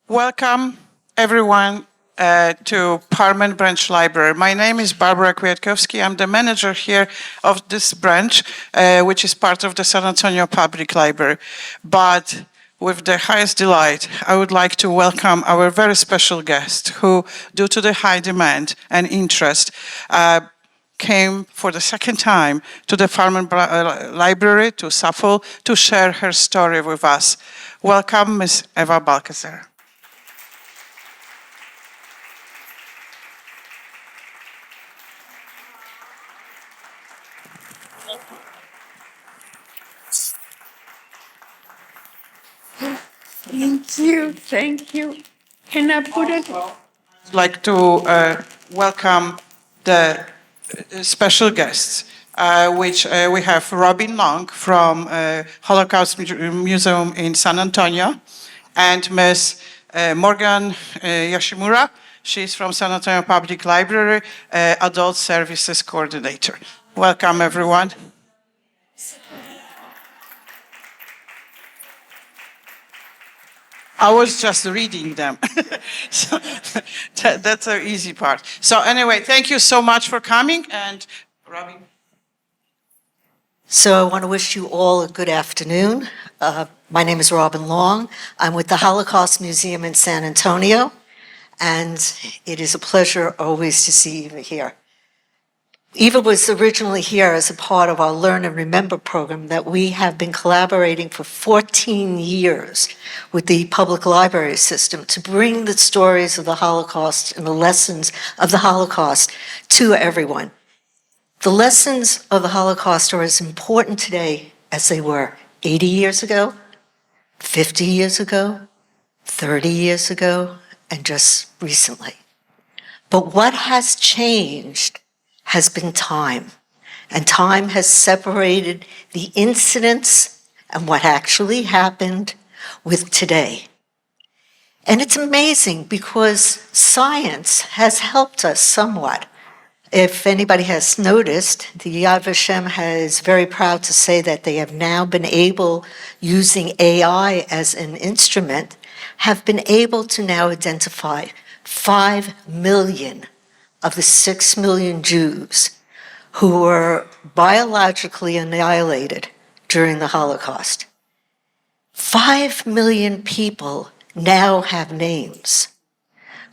Welcome, everyone, to Parliament Branch Library. My name is Barbara Kwiatkowski. I'm the manager here of this branch, which is part of the San Antonio Public Library. But with the highest delight, I would like to welcome our very special guest who, due to the high demand and interest, came for the second time to the Parliament Library, to Suffolk, to share her story with us. Welcome, Ms. Eva Balcazar. Thank you. Can I put it? I'd like to welcome the special guests, which we have Robin Long from Holocaust Museum in San Antonio, and Ms. Morgan Yoshimura. She's from San Antonio Public Library, Adult Services Coordinator. Welcome, everyone. I was just reading them. So that's an easy part. So anyway, thank you so much for coming. And Robin. So I want to wish you all a good afternoon. My name is Robin Long. I'm with the Holocaust Museum in San Antonio, and it is a pleasure always to see Eva here. Eva was originally here as a part of our Learn and Remember program that we have been collaborating for 14 years with the public library system to bring the stories of the Holocaust and the lessons of the Holocaust to everyone. The lessons of the Holocaust are as important today as they were 80 years ago, 50 years ago, 30 years ago, and just recently. But what has changed has been time, and time has separated the incidents and what actually happened with today. And it's amazing because science has helped us somewhat. If anybody has noticed, the Yad Vashem is very proud to say that they have now been able, using AI as an instrument, have been able to now identify 5 million of the 6 million Jews who were biologically annihilated during the Holocaust. 5 million people now have names,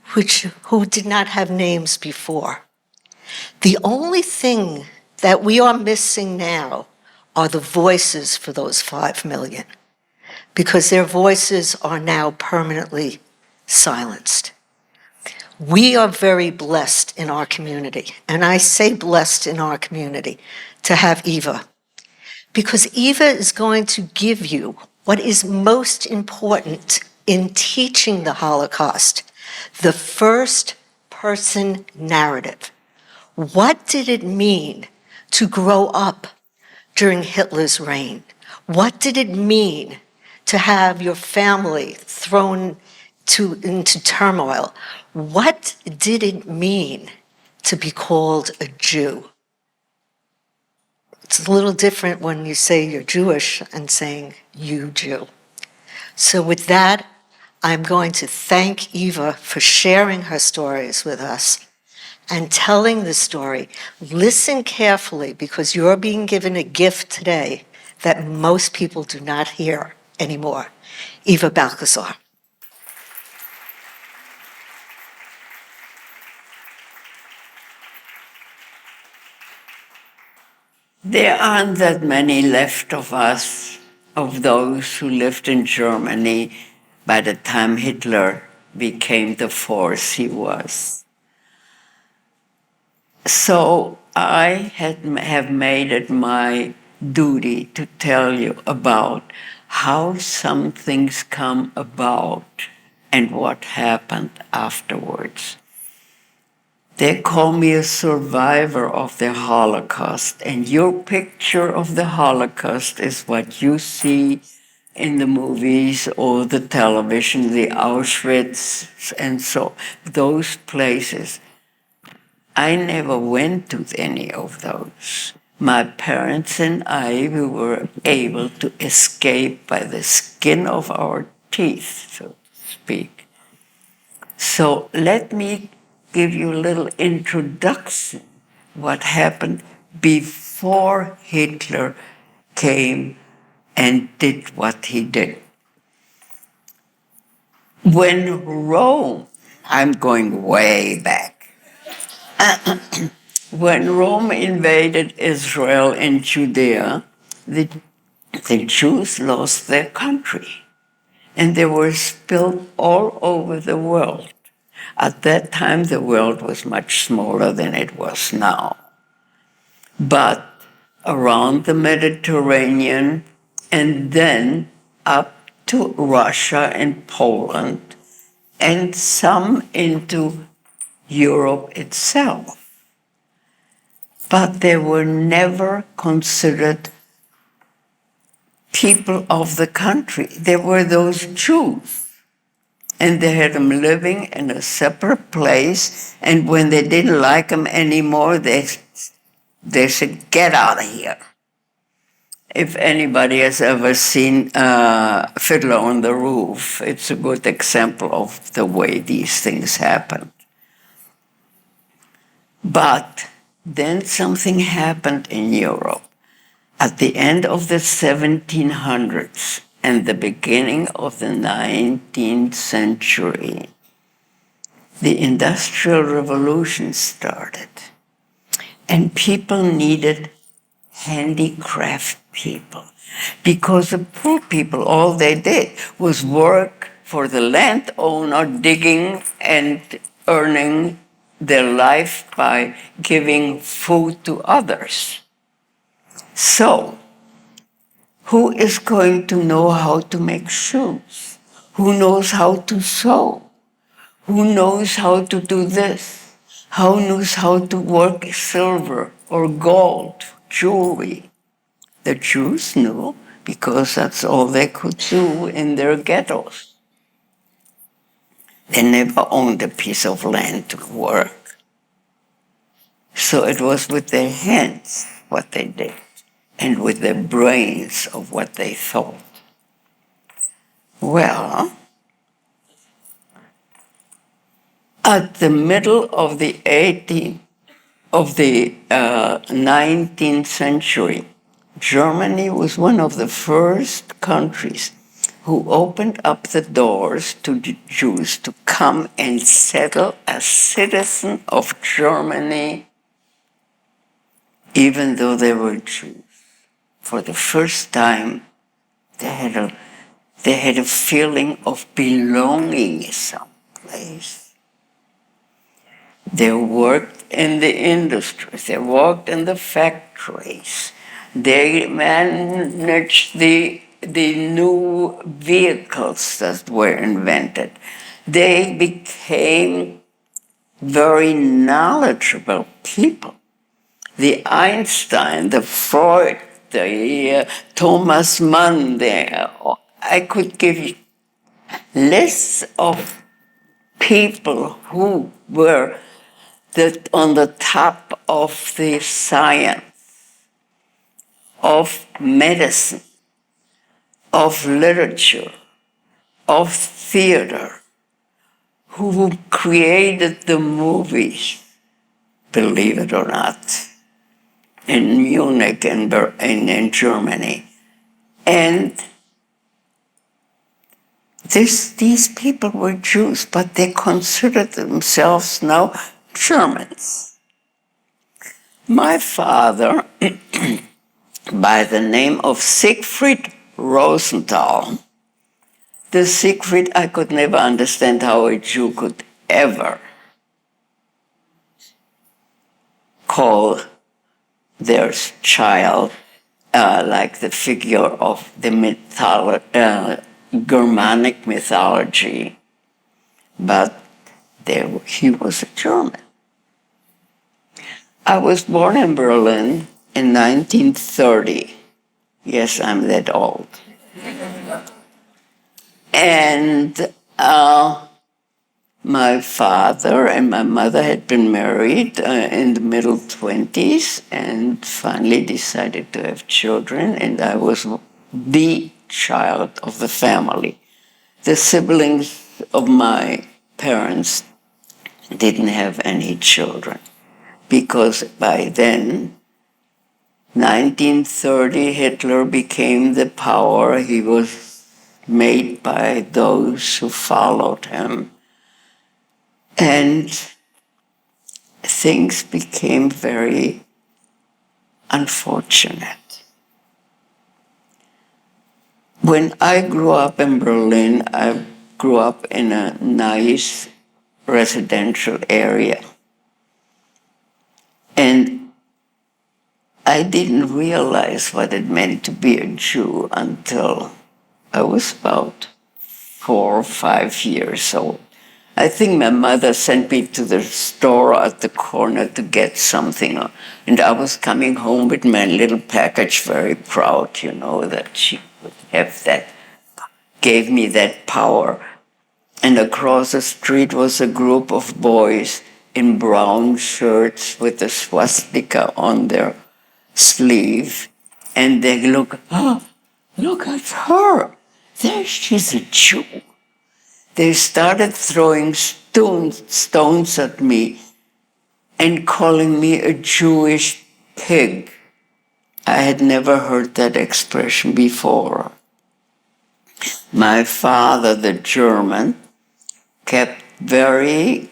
who did not have names before. The only thing that we are missing now are the voices for those 5 million, because their voices are now permanently silenced. We are very blessed in our community, and I say blessed in our community, to have Eva, because Eva is going to give you what is most important in teaching the Holocaust, the first-person narrative. What did it mean to grow up during Hitler's reign? What did it mean to have your family thrown into turmoil? What did it mean to be called a Jew? It's a little different when you say you're Jewish and saying you Jew. So with that, I'm going to thank Eva for sharing her stories with us and telling the story. Listen carefully, because you're being given a gift today that most people do not hear anymore. Eva Balcazar. There aren't that many left of us, of those who lived in Germany by the time Hitler became the force he was. So I have made it my duty to tell you about how some things come about and what happened afterwards. They call me a survivor of the Holocaust, and your picture of the Holocaust is what you see in the movies or the television, the Auschwitz, and so those places. I never went to any of those. My parents and I, we were able to escape by the skin of our teeth, so to speak. So let me give you a little introduction what happened before Hitler came and did what he did. When Rome, I'm going way back, when Rome invaded Israel and Judea, the Jews lost their country and they were spilled all over the world. At that time, the world was much smaller than it was now. But around the Mediterranean and then up to Russia and Poland and some into Europe itself. But they were never considered people of the country. They were those Jews. And they had them living in a separate place. And when they didn't like them anymore, they said, get out of here. If anybody has ever seen Fiddler on the Roof, it's a good example of the way these things happen. But then something happened in Europe. At the end of the 1700s and the beginning of the 19th century, the Industrial Revolution started. And people needed handicraft people because the poor people, all they did was work for the landowner, digging and earning their life by giving food to others. So, who is going to know how to make shoes? Who knows how to sew? Who knows how to do this? Who knows how to work silver or gold, jewelry? The Jews knew because that's all they could do in their ghettos. They never owned a piece of land to work. So it was with their hands what they did, and with their brains of what they thought. Well, at the middle of the 19th century, Germany was one of the first countries who opened up the doors to the Jews to come and settle as citizen of Germany, even though they were Jews. For the first time, they had a feeling of belonging someplace. They worked in the industries, they worked in the factories, they managed the new vehicles that were invented. They became very knowledgeable people. The Einstein, the Freud, the Thomas Mann, I could give you lists of people who were on the top of the science, of medicine, of literature, of theater, who created the movies, believe it or not, in Munich and in Germany. And these people were Jews, but they considered themselves now Germans. My father, by the name of Siegfried Rosenthal, the Siegfried, I could never understand how a Jew could ever call their child like the figure of the Germanic mythology, but he was a German. I was born in Berlin in 1930. Yes, I'm that old. And my father and my mother had been married in the middle 20s and finally decided to have children, and I was the child of the family. The siblings of my parents didn't have any children because by then, 1930, Hitler became the power. He was made by those who followed him. And things became very unfortunate. When I grew up in Berlin, I grew up in a nice residential area. And I didn't realize what it meant to be a Jew until I was about 4 or 5 years old. I think my mother sent me to the store at the corner to get something. And I was coming home with my little package, very proud, that she would have that, gave me that power. And across the street was a group of boys in brown shirts with a swastika on their sleeve. And they look at her. There she's a Jew. They started throwing stones at me and calling me a Jewish pig. I had never heard that expression before. My father, the German, kept very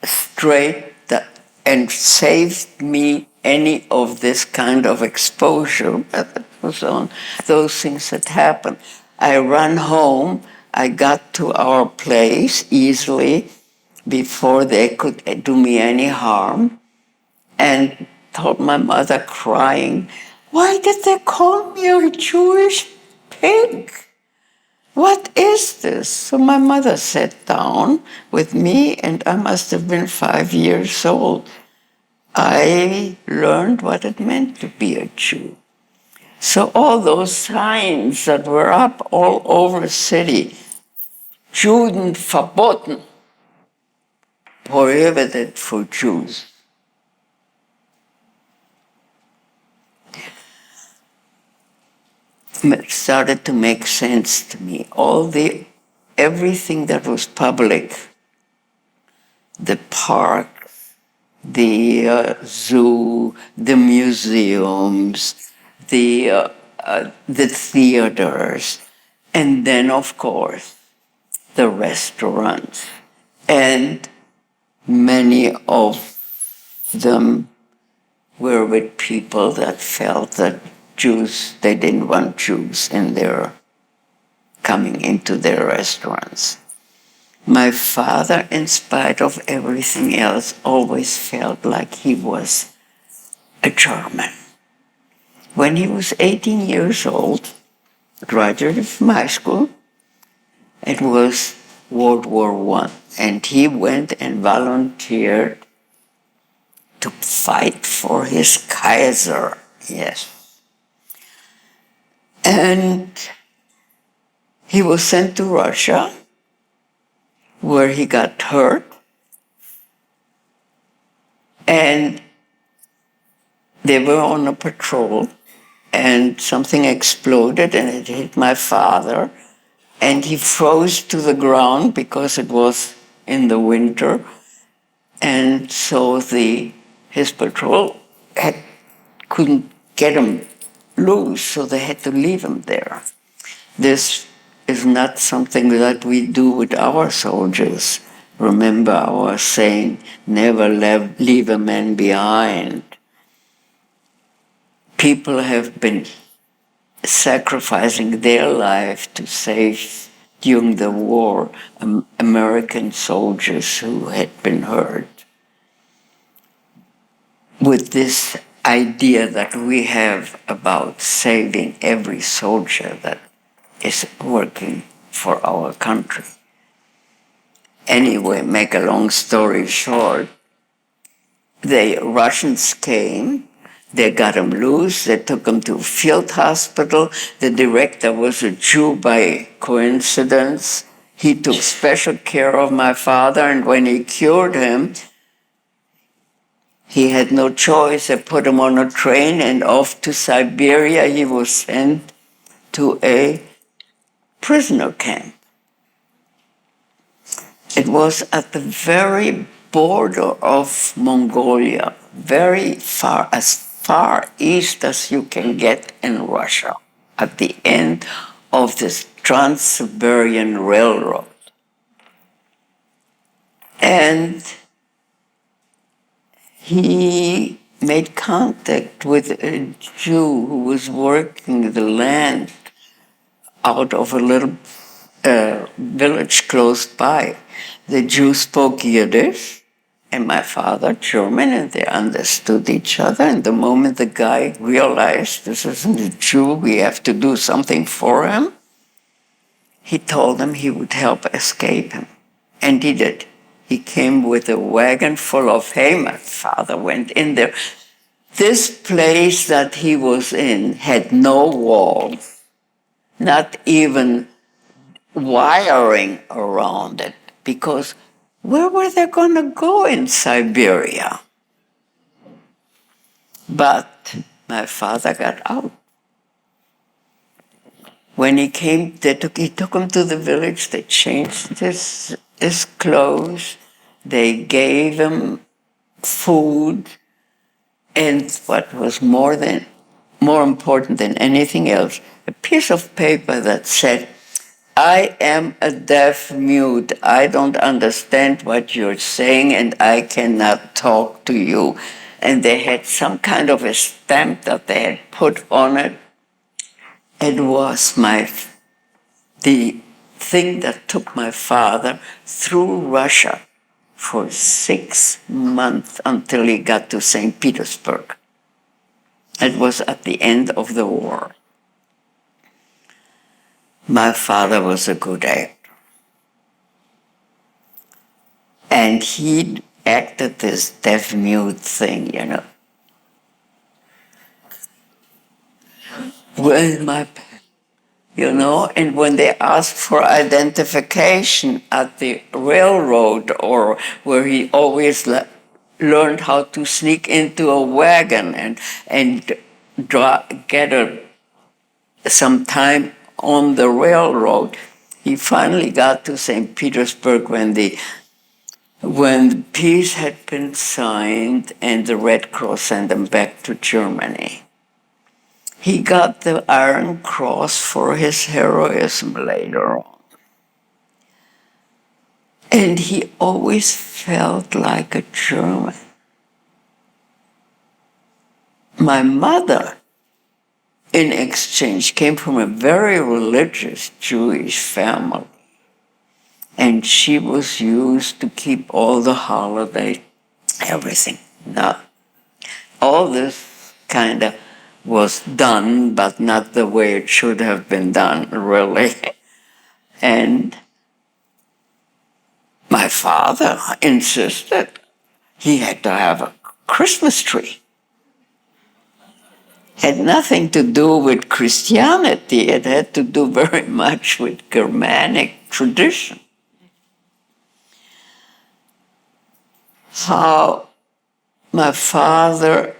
straight and saved me any of this kind of exposure. But it was on those things that happened. I ran home. I got to our place easily before they could do me any harm, and told my mother, crying, "Why did they call me a Jewish pig? What is this?" So my mother sat down with me, and I must have been 5 years old. I learned what it meant to be a Jew. So all those signs that were up all over the city, Juden verboten, prohibited for Jews. It started to make sense to me. Everything that was public, the park, the zoo, the museums, the theaters, and then, of course, the restaurants. And many of them were with people that felt that they didn't want Jews coming into their restaurants. My father, in spite of everything else, always felt like he was a German. When he was 18 years old, graduated from high school, it was World War I, and he went and volunteered to fight for his Kaiser, yes. And he was sent to Russia, where he got hurt. And they were on a patrol, and something exploded, and it hit my father. And he froze to the ground because it was in the winter. And so his patrol couldn't get him loose, so they had to leave him there. This is not something that we do with our soldiers. Remember our saying, never leave a man behind. People have been sacrificing their life to save, during the war, American soldiers who had been hurt. With this idea that we have about saving every soldier that is working for our country. Anyway, make a long story short, the Russians came, they got him loose, they took him to a field hospital. The director was a Jew by coincidence. He took special care of my father, and when he cured him, he had no choice. They put him on a train, and off to Siberia he was sent to a prisoner camp. It was at the very border of Mongolia, very far, as far east as you can get in Russia, at the end of this Trans-Siberian Railroad. And he made contact with a Jew who was working the land out of a little village close by. The Jew spoke Yiddish, and my father German, and they understood each other. And the moment the guy realized this isn't a Jew, we have to do something for him, he told him he would help escape him. And he did. He came with a wagon full of hay. My father went in there. This place that he was in had no walls, not even wiring around it, because where were they going to go in Siberia? But my father got out. When he came, he took him to the village, they changed his clothes, they gave him food, and what was more important than anything else, a piece of paper that said, "I am a deaf mute. I don't understand what you're saying, and I cannot talk to you." And they had some kind of a stamp that they had put on it. It was the thing that took my father through Russia for 6 months until he got to St. Petersburg. It was at the end of the war. My father was a good actor. And he acted this deaf-mute thing, you know. And when they asked for identification at the railroad, or where he always learned how to sneak into a wagon and get some time on the railroad, he finally got to St. Petersburg when peace had been signed and the Red Cross sent him back to Germany. He got the Iron Cross for his heroism later on. And he always felt like a German. My mother, in exchange, came from a very religious Jewish family. And she was used to keep all the holidays, everything. Now, all this kind of was done, but not the way it should have been done, really. And my father insisted he had to have a Christmas tree. Had nothing to do with Christianity. It had to do very much with Germanic tradition. How my father,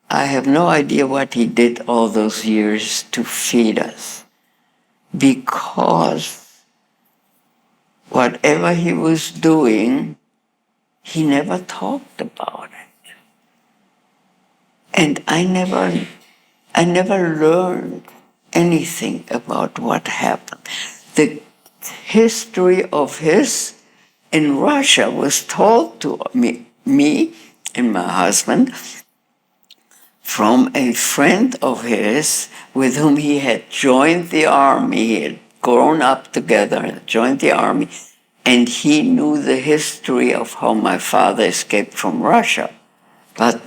I have no idea what he did all those years to feed us, because whatever he was doing, he never talked about it. And I never learned anything about what happened. The history of his in Russia was told to me and my husband from a friend of his with whom he had joined the army. He had grown up together and joined the army, and he knew the history of how my father escaped from Russia. But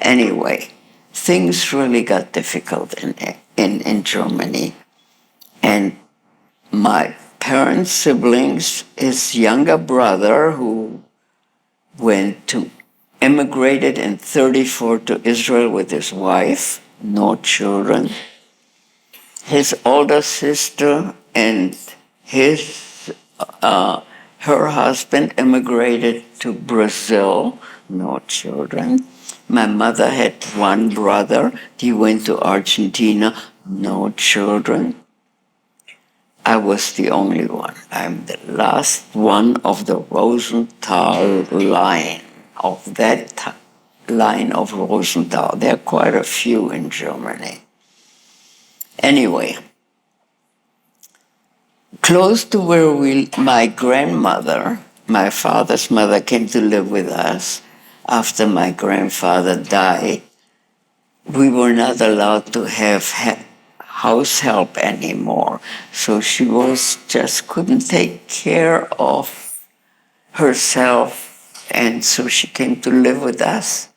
anyway, things really got difficult in Germany. And my parents' siblings, his younger brother, who emigrated in 1934 to Israel with his wife, no children. His older sister and her husband emigrated to Brazil, no children. My mother had one brother. He went to Argentina, no children. I was the only one. I'm the last one of the Rosenthal line, of that line of Rosenthal. There are quite a few in Germany. Anyway, close to where my grandmother, my father's mother, came to live with us after my grandfather died. We were not allowed to have house help anymore. So she couldn't take care of herself. And so she came to live with us.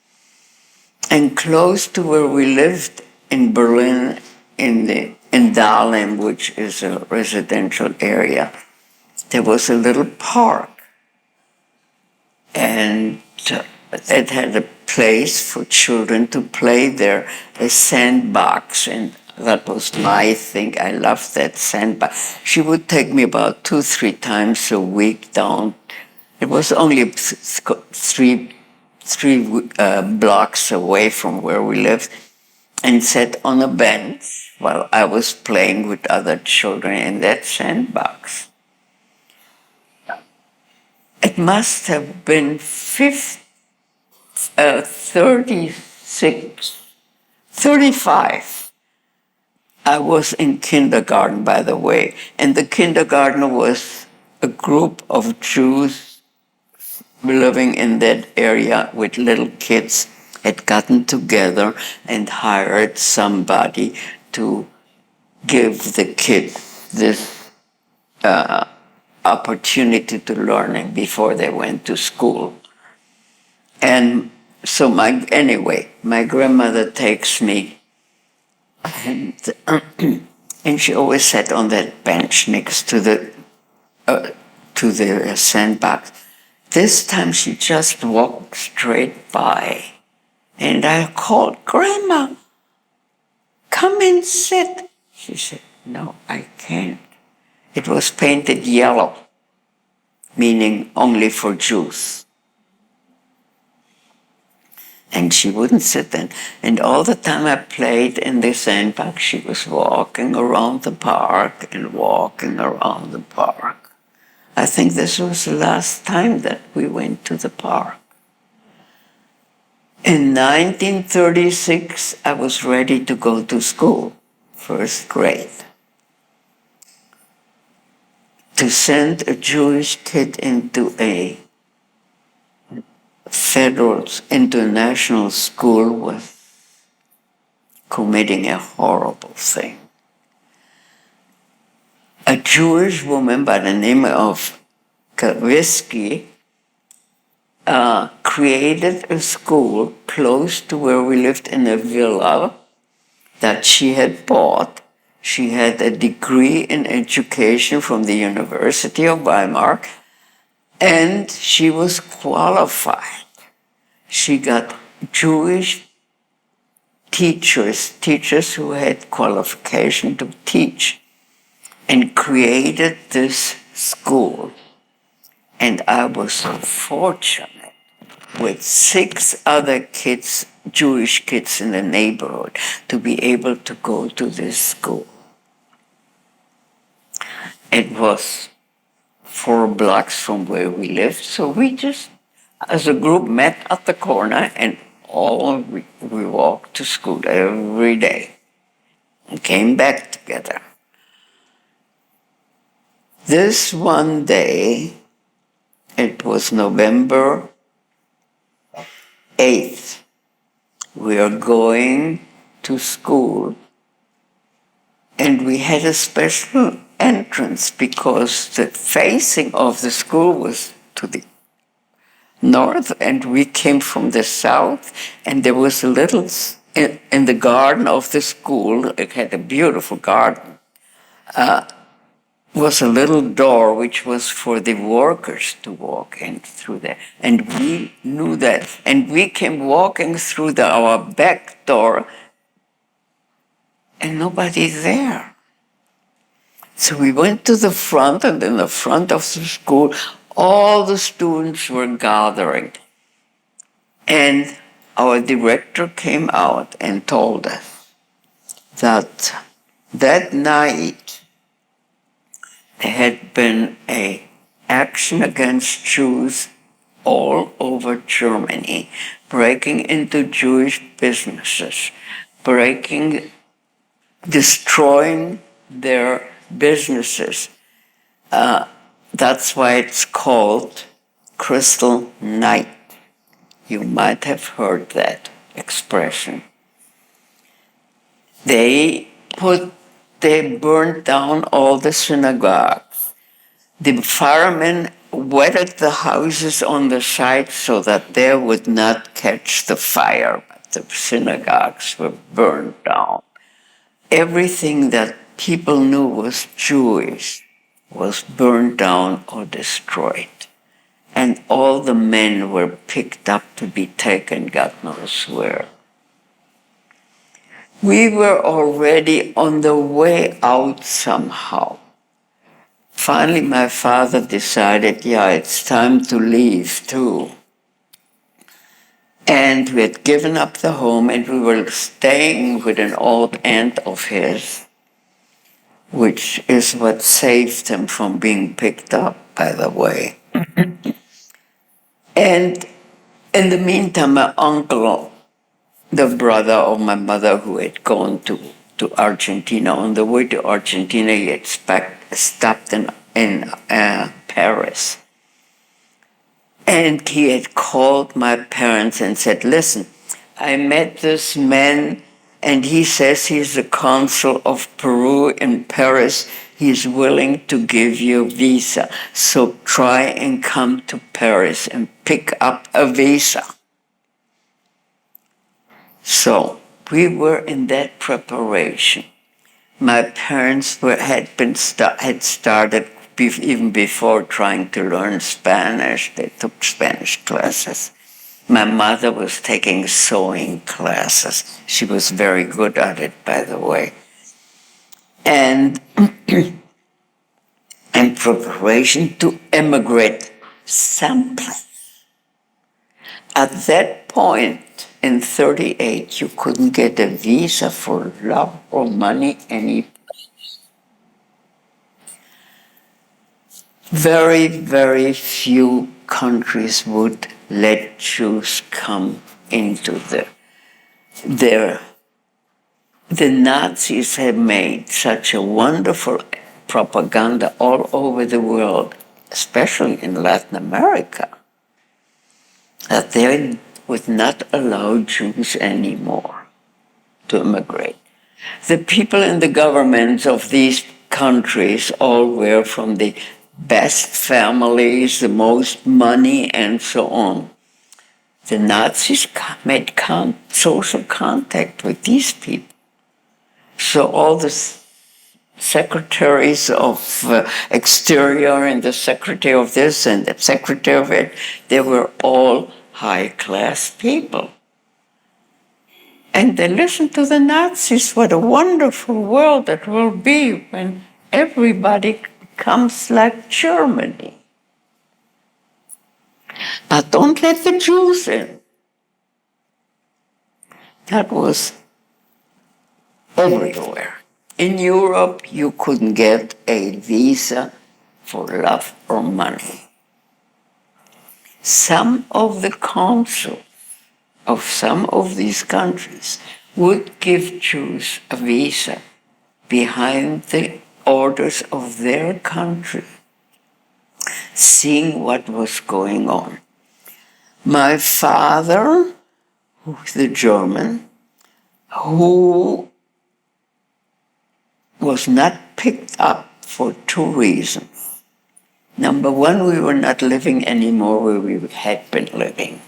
And close to where we lived in Berlin, in Dahlem, which is a residential area, there was a little park. And it had a place for children to play there, a sandbox, and that was my thing. I loved that sandbox. She would take me about 2-3 times a week down. It was only three blocks away from where we lived, and sat on a bench while I was playing with other children in that sandbox. It must have been 35. I was in kindergarten, by the way, and the kindergarten was a group of Jews living in that area with little kids, had gotten together and hired somebody to give the kids this opportunity to learning before they went to school. And so my grandmother takes me, and she always sat on that bench next to the sandbox. This time she just walked straight by, and I called, "Grandma, come and sit." She said, "No, I can't." It was painted yellow, meaning only for Jews. And she wouldn't sit there. And all the time I played in the sandbox, she was walking around the park and walking around the park. I think this was the last time that we went to the park. In 1936, I was ready to go to school, first grade. To send a Jewish kid into a federal international school was committing a horrible thing. A Jewish woman by the name of Kavisky created a school close to where we lived in a villa that she had bought. She had a degree in education from the University of Weimar, and she was qualified. She got Jewish teachers who had qualification to teach, and created this school. And I was so fortunate with 6 other kids, Jewish kids in the neighborhood, to be able to go to this school. It was 4 blocks from where we lived, so we just, as a group, met at the corner, and we walked to school every day and came back together. This one day, it was November 8th, we are going to school, and we had a special entrance because the facing of the school was to the north, and we came from the south, and there was a little, in the garden of the school, it had a beautiful garden, was a little door which was for the workers to walk in through there. And we knew that. And we came walking through our back door, and nobody there. So we went to the front, and in the front of the school, all the students were gathering. And our director came out and told us that night had been an action against Jews all over Germany, breaking into Jewish businesses, destroying their businesses. That's why it's called Kristallnacht. You might have heard that expression. They burned down all the synagogues. The firemen wetted the houses on the side so that they would not catch the fire. But the synagogues were burned down. Everything that people knew was Jewish was burned down or destroyed. And all the men were picked up to be taken God knows where. We were already on the way out somehow. Finally, my father decided, it's time to leave too. And we had given up the home and we were staying with an old aunt of his, which is what saved him from being picked up, by the way. And in the meantime, my uncle, the brother of my mother who had gone to Argentina, on the way to Argentina, he had stopped in Paris. And he had called my parents and said, listen, I met this man and he says he's the consul of Peru in Paris. He's willing to give you a visa. So try and come to Paris and pick up a visa. So we were in that preparation. My parents had started even before trying to learn Spanish. They took Spanish classes. My mother was taking sewing classes. She was very good at it, by the way. And in preparation to emigrate someplace. At that point, in 1938, you couldn't get a visa for love or money any place. Very, very few countries would let Jews come into the Nazis had made such a wonderful propaganda all over the world, especially in Latin America, that they would not allow Jews anymore to immigrate. The people in the governments of these countries all were from the best families, the most money, and so on. The Nazis made social contact with these people. So all the secretaries of exterior and the secretary of this and the secretary of it, they were all high-class people. And they listened to the Nazis. What a wonderful world it will be when everybody becomes like Germany. But don't let the Jews in. That was everywhere. In Europe, you couldn't get a visa for love or money. Some of the consuls of some of these countries would give Jews a visa behind the orders of their country, seeing what was going on. My father, who's the German, who was not picked up for two reasons. Number one, we were not living anymore where we had been living.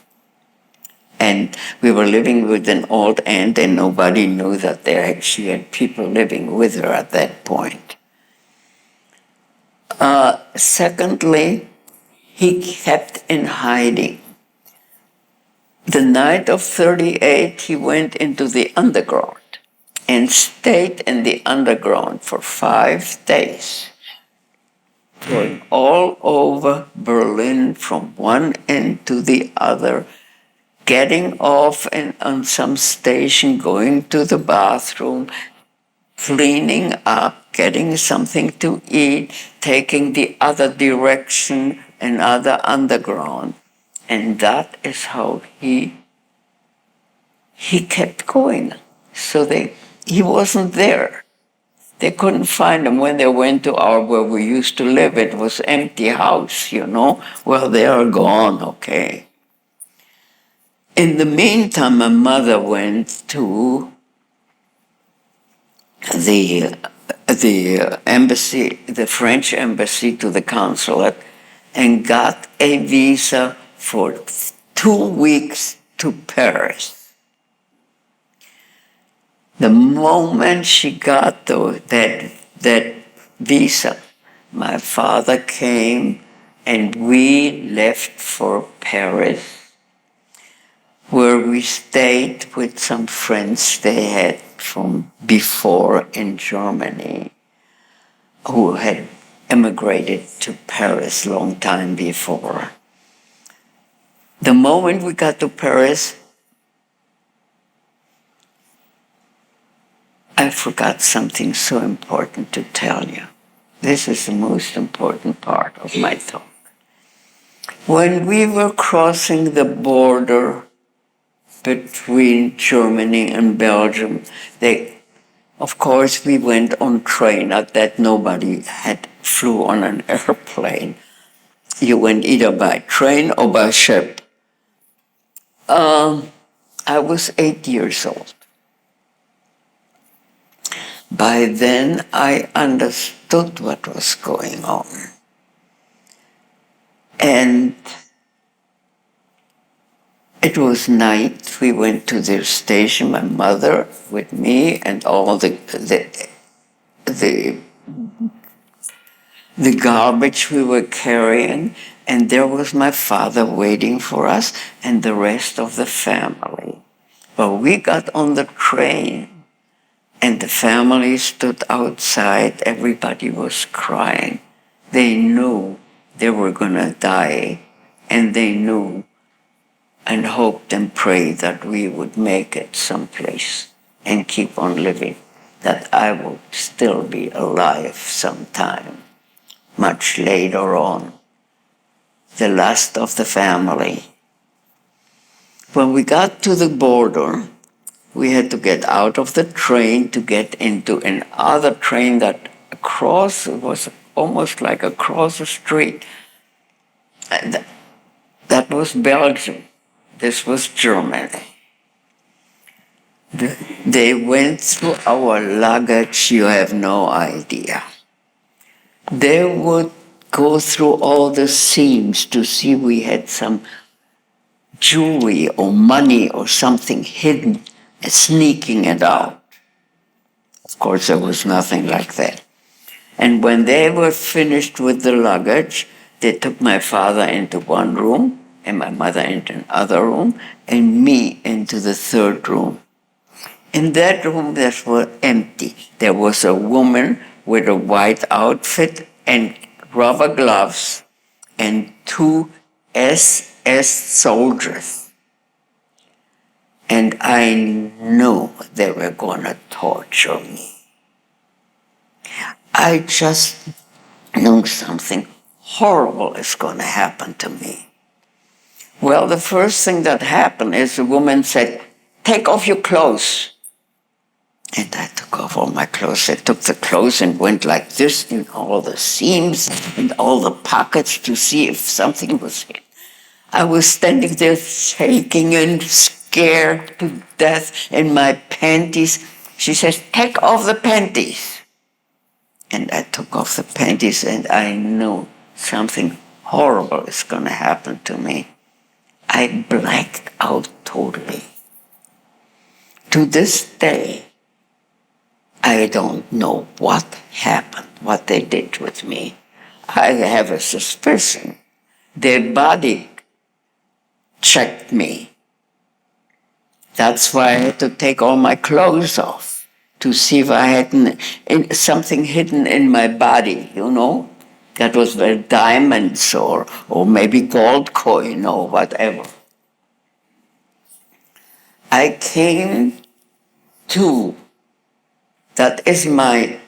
And we were living with an old aunt, and nobody knew that she had people living with her at that point. Secondly, he kept in hiding. The night of 1938, he went into the underground and stayed in the underground for 5 days, going all over Berlin from one end to the other, getting off on some station, going to the bathroom, cleaning up, getting something to eat, taking the other direction, another underground. And that is how he kept going. So he wasn't there. They couldn't find him. When they went to where we used to live, it was empty house, Well, they are gone, okay. In the meantime, my mother went to the embassy, the French embassy, to the consulate, and got a visa for 2 weeks to Paris. The moment she got that visa, my father came and we left for Paris, where we stayed with some friends they had from before in Germany, who had emigrated to Paris long time before. The moment we got to Paris, I forgot something so important to tell you. This is the most important part of my talk. When we were crossing the border between Germany and Belgium, of course, we went on train. At that, nobody had flew on an airplane. You went either by train or by ship. I was 8 years old. By then, I understood what was going on. And it was night. We went to the station, my mother with me, and all the garbage we were carrying. And there was my father waiting for us and the rest of the family. But we got on the train, and the family stood outside. Everybody was crying. They knew they were going to die, and they knew and hoped and prayed that we would make it someplace and keep on living, that I would still be alive sometime, much later on. The last of the family. When we got to the border, we had to get out of the train to get into another train that was almost like across the street. And that was Belgium. This was Germany. They went through our luggage, you have no idea. They would go through all the seams to see we had some jewelry or money or something hidden, sneaking it out. Of course, there was nothing like that. And when they were finished with the luggage, they took my father into one room and my mother into another room and me into the third room. In that room, that was empty. There was a woman with a white outfit and rubber gloves and 2 SS soldiers. And I knew they were going to torture me. I just knew something horrible is going to happen to me. Well, the first thing that happened is the woman said, "Take off your clothes." And I took off all my clothes. I took the clothes and went like this in all the seams and all the pockets to see if something was hidden. I was standing there shaking and scared to death in my panties. She says, "Take off the panties." And I took off the panties and I knew something horrible is going to happen to me. I blacked out totally. To this day, I don't know what happened, what they did with me. I have a suspicion. Their body checked me. That's why I had to take all my clothes off to see if I had something hidden in my body, That was the diamonds or maybe gold coin or whatever. I came to, that is my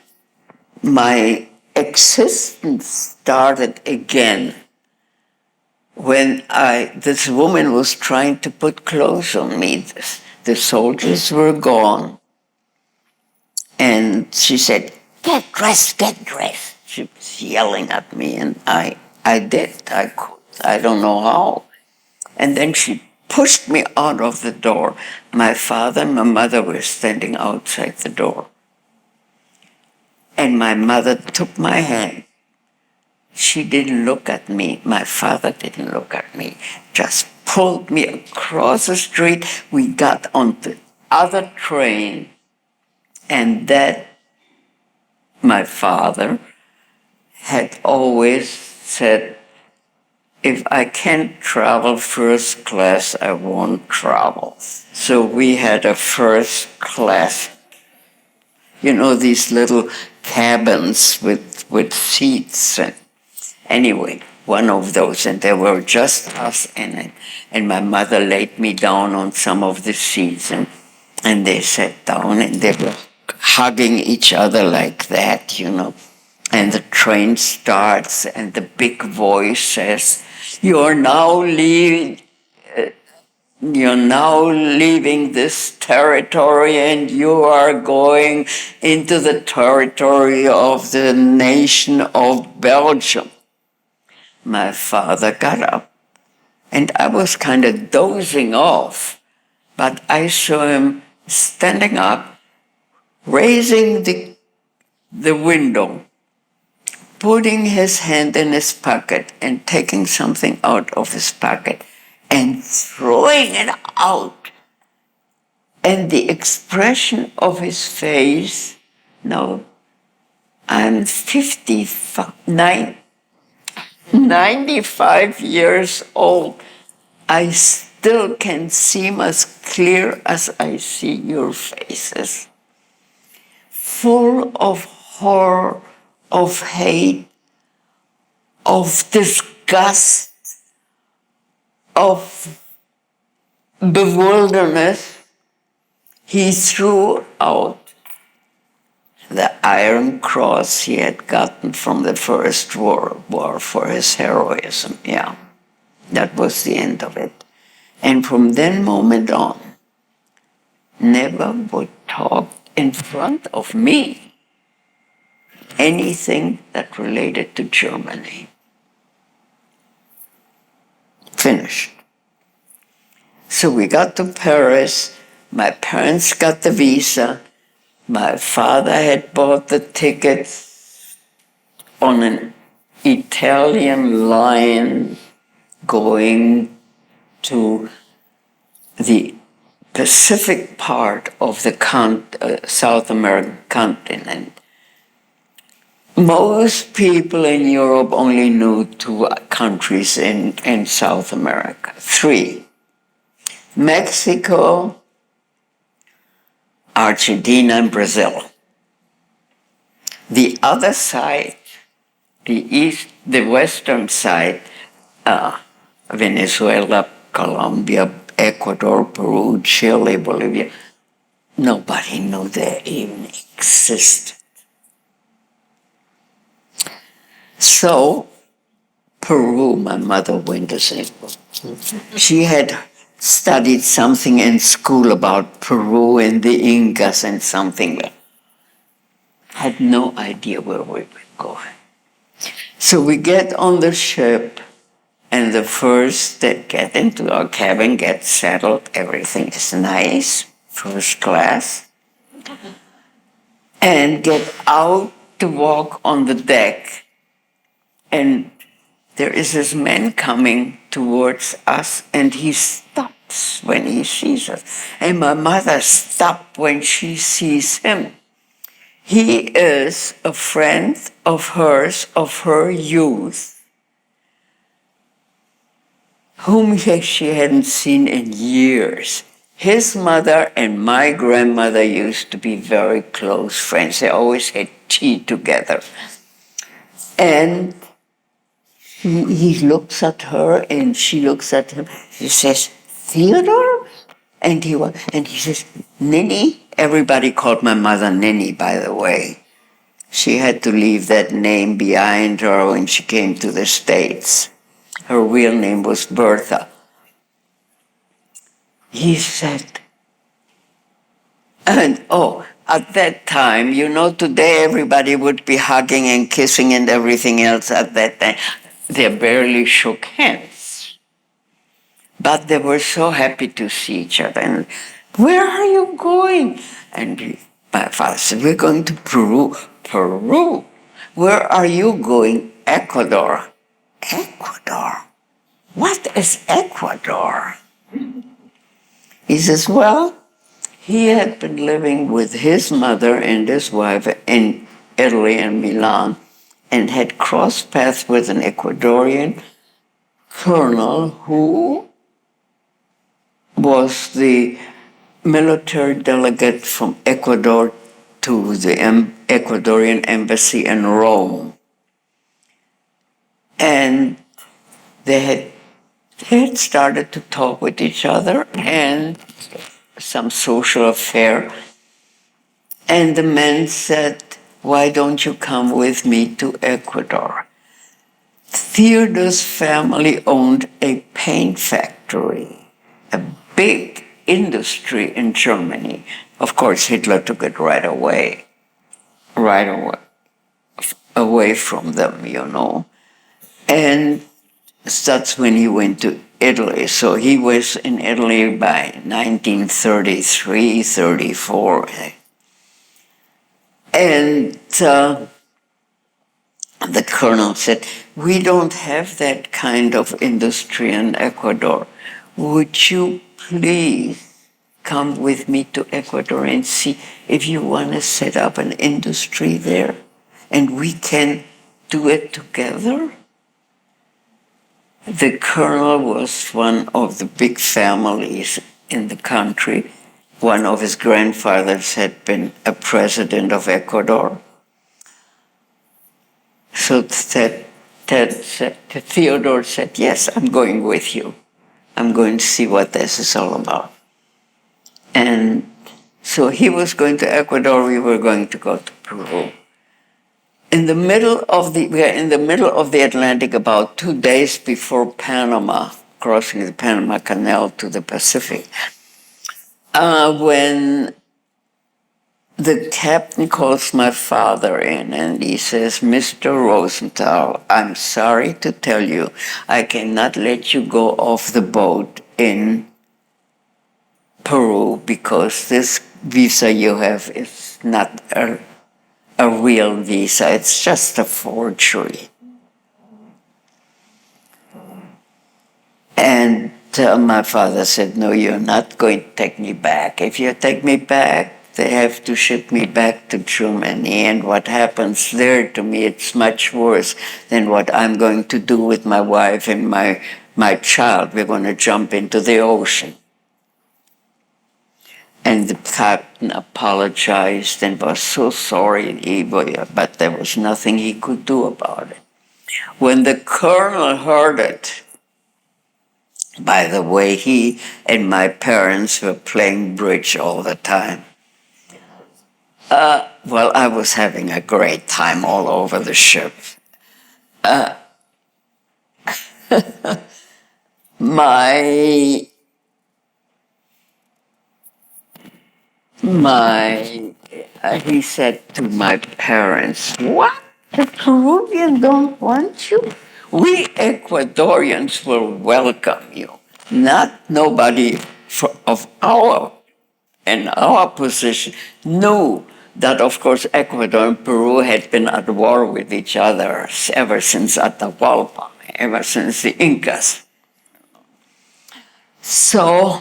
existence started again when this woman was trying to put clothes on me. The soldiers were gone. And she said, get dressed, get dressed. She was yelling at me, and I did. I could. I don't know how. And then she pushed me out of the door. My father and my mother were standing outside the door. And my mother took my hand. She didn't look at me. My father didn't look at me. Just pulled me across the street. We got on the other train. And that, my father had always said, if I can't travel first class, I won't travel. So we had a first class, these little cabins with seats. And anyway, one of those, and there were just us in it. And my mother laid me down on some of the seats, and they sat down, and they were hugging each other like that, And the train starts, and the big voice says, You're now leaving this territory, and you are going into the territory of the nation of Belgium. My father got up, and I was kind of dozing off, but I saw him standing up, raising the window, putting his hand in his pocket and taking something out of his pocket and throwing it out. And the expression of his face, now I'm 95 years old. I still can seem as clear as I see your faces. Full of horror, of hate, of disgust, of bewilderness. He threw out the Iron Cross he had gotten from the First World War for his heroism. Yeah, that was the end of it. And from that moment on, never would talk in front of me anything that related to Germany. Finished. So we got to Paris. My parents got the visa. My father had bought the tickets on an Italian line going to the Pacific part of the South American continent. Most people in Europe only knew two countries in South America, three: Mexico, Argentina, and Brazil. The other side, the western side, Venezuela, Colombia, Ecuador, Peru, Chile, Bolivia, nobody knew they even existed. So, Peru, my mother went to say, she had studied something in school about Peru and the Incas and something. Had no idea where we were going. So we get on the ship, and the first that get into our cabin, get settled, everything is nice, first class, and get out to walk on the deck. And there is this man coming towards us, and he stops when he sees us. And my mother stopped when she sees him. He is a friend of hers, of her youth, whom she hadn't seen in years. His mother and my grandmother used to be very close friends. They always had tea together. And he looks at her, and she looks at him. He says, Theodore? And he says, Ninny? Everybody called my mother Ninny, by the way. She had to leave that name behind her when she came to the States. Her real name was Bertha. He said, and at that time, today everybody would be hugging and kissing and everything else. At that time, they barely shook hands. But they were so happy to see each other. And where are you going? And my father said, we're going to Peru. Peru? Where are you going? Ecuador. Ecuador? What is Ecuador? He says, well, he had been living with his mother and his wife in Italy and Milan and had crossed paths with an Ecuadorian colonel who was the military delegate from Ecuador to the Ecuadorian embassy in Rome. And they had started to talk with each other and some social affair. And the man said, why don't you come with me to Ecuador? Theodore's family owned a paint factory, a big industry in Germany. Of course, Hitler took it right away away from them. And that's when he went to Italy. So he was in Italy by 1933, 34. And the colonel said, we don't have that kind of industry in Ecuador. Would you please come with me to Ecuador and see if you want to set up an industry there and we can do it together? The colonel was one of the big families in the country. One of his grandfathers had been a president of Ecuador. So Theodore said, yes, I'm going with you. I'm going to see what this is all about. And so he was going to Ecuador, we were going to go to Peru. We are in the middle of the Atlantic about 2 days before Panama, crossing the Panama Canal to the Pacific, when the captain calls my father in and he says, Mr. Rosenthal, I'm sorry to tell you, I cannot let you go off the boat in Peru because this visa you have is not a real visa, it's just a forgery. And my father said, no, you're not going to take me back. If you take me back, they have to ship me back to Germany. And what happens there to me, it's much worse than what I'm going to do with my wife and my child. We're going to jump into the ocean. And the captain apologized and was so sorry, but there was nothing he could do about it. When the colonel heard it, by the way, he and my parents were playing bridge all the time. Well, I was having a great time all over the ship. He said to my parents, what? The Peruvians don't want you? We Ecuadorians will welcome you. Nobody in our position knew that, of course, Ecuador and Peru had been at war with each other ever since Atahualpa, ever since the Incas. So,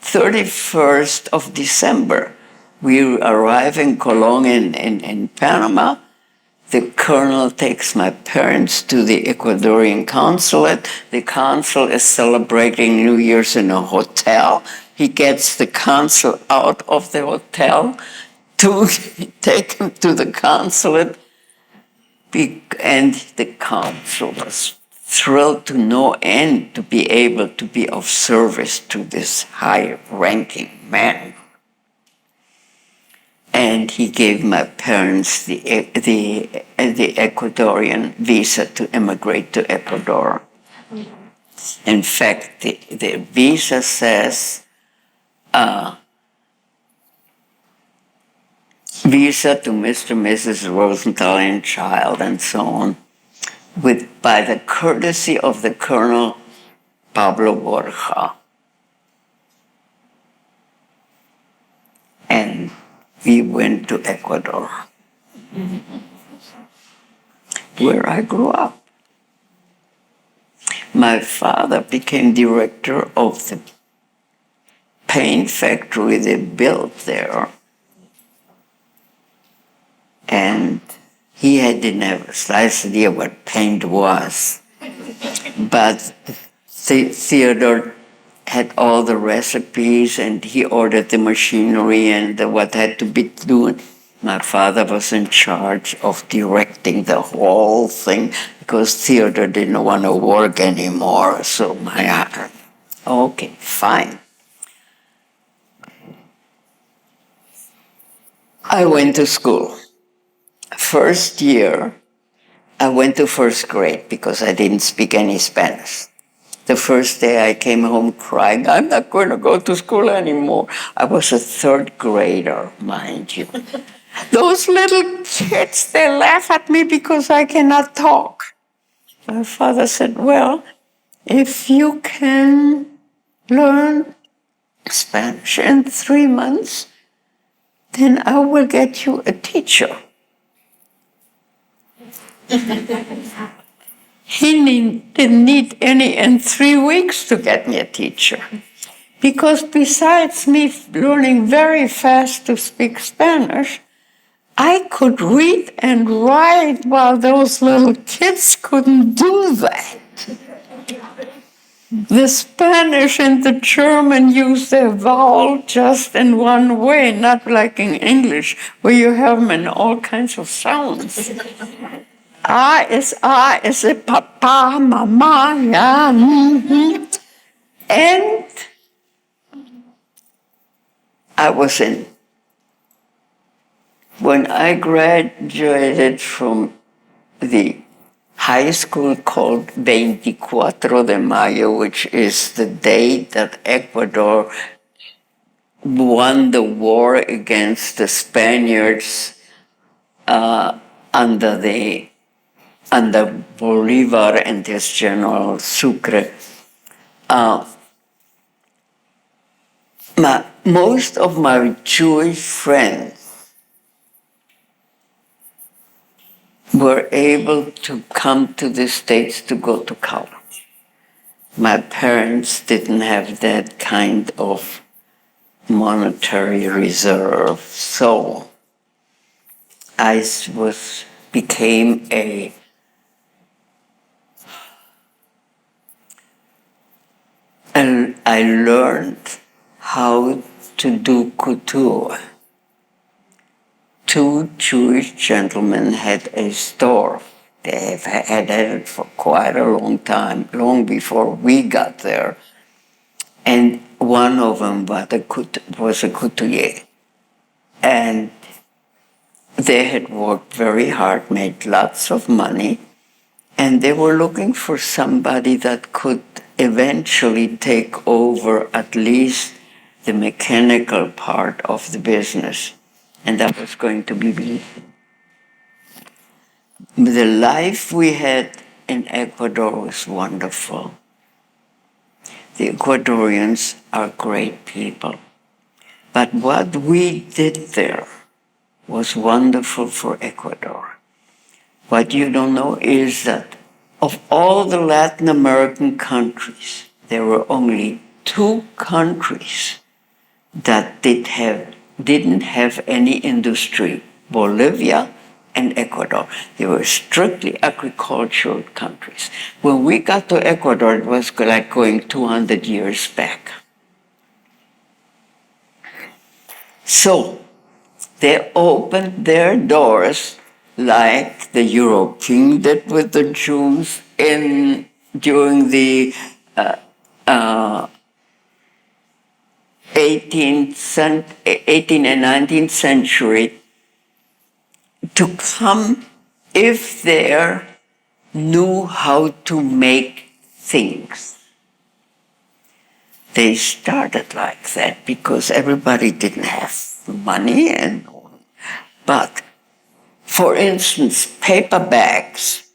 31st of December, we arrive in Colón in Panama. The colonel takes my parents to the Ecuadorian consulate. The consul is celebrating New Year's in a hotel. He gets the consul out of the hotel to take him to the consulate. And the consul was thrilled to no end to be able to be of service to this high-ranking man. And he gave my parents the Ecuadorian visa to immigrate to Ecuador. In fact, the visa says visa to Mr. and Mrs. Rosenthal and child and so on, by the courtesy of the Colonel Pablo Borja. And we went to Ecuador, where I grew up. My father became director of the paint factory they built there. And he didn't have a slight idea what paint was. But Theodore had all the recipes, and he ordered the machinery and what had to be done. My father was in charge of directing the whole thing because Theodore didn't want to work anymore. So okay, fine. I went to school. First year, I went to first grade because I didn't speak any Spanish. The first day I came home crying, I'm not going to go to school anymore. I was a third grader, mind you. Those little kids, they laugh at me because I cannot talk. My father said, well, if you can learn Spanish in 3 months, then I will get you a teacher. He didn't need any in 3 weeks to get me a teacher. Because besides me learning very fast to speak Spanish, I could read and write while those little kids couldn't do that. The Spanish and the German use their vowel just in one way, not like in English, where you have them in all kinds of sounds. A is a papa, mama, yeah. Mm-hmm. And when I graduated from the high school called 24 de Mayo, which is the date that Ecuador won the war against the Spaniards under Bolivar and his general Sucre. Most of my Jewish friends were able to come to the States to go to college. My parents didn't have that kind of monetary reserve, so I became and I learned how to do couture. 2 Jewish gentlemen had a store. They had it for quite a long time, long before we got there. And one of them was a couturier. And they had worked very hard, made lots of money, and they were looking for somebody that could eventually take over at least the mechanical part of the business. And that was going to be me. The life we had in Ecuador was wonderful. The Ecuadorians are great people. But what we did there was wonderful for Ecuador. What you don't know is that of all the Latin American countries, there were only 2 countries that didn't have any industry, Bolivia and Ecuador. They were strictly agricultural countries. When we got to Ecuador, it was like going 200 years back. So they opened their doors like the Europeans did with the Jews in during the 18th and 19th century to come if they knew how to make things. They started like that because everybody didn't have money, but for instance, paper bags